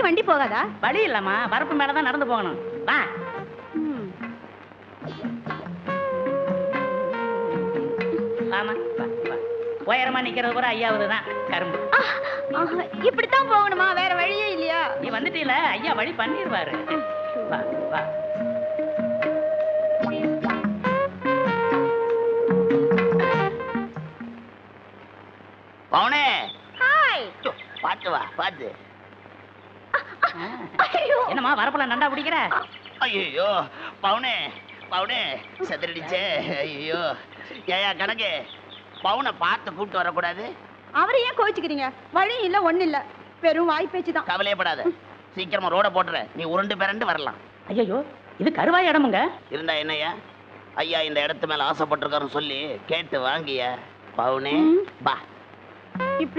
வழிக்கு வண்டி போகாதா? வழி இல்லம்மா, வரப்பு மேலதான் நடந்து போகணும். வா. ஆமா, வா வா. உயரமா நிக்கிறது கூட ஐயாவதுதான் கரும்பு. இப்படித்தான் போகணுமா? வேற வழியே இல்லையா? நீ வந்துட்டீல, ஐயா வழி பண்ணிடுவாரு. வா வா. பவுனே, ஹாய். பாத்து வா, பாத்து. என்னம்மா வரப்புல நண்டா பிடிக்கிற? ஐயோ பவுனே, பவுனே செதறிடுச்சே. ஐயோ ஏயா கணக்கு, பவுனை பார்த்து கூப்பிட்டு வரக்கூடாது? அவரை ஏன் கோவிச்சுக்கிறீங்க? வழி இல்ல, ஒண்ணு இல்ல, வெறும் வாய் பேச்சு தான். கவலையப்படாத, சீக்கிரமா ரோட போட்டுற. நீ உருண்டு பிறண்டு வரலாம். ஐயோ, இது கருவாய் இடமுங்க. இருந்தா என்னய்யா, ஐயா இந்த இடத்து மேல ஆசைப்பட்டிருக்காருன்னு சொல்லி கேட்டு வாங்கிய. பவுனே பா. இப்படி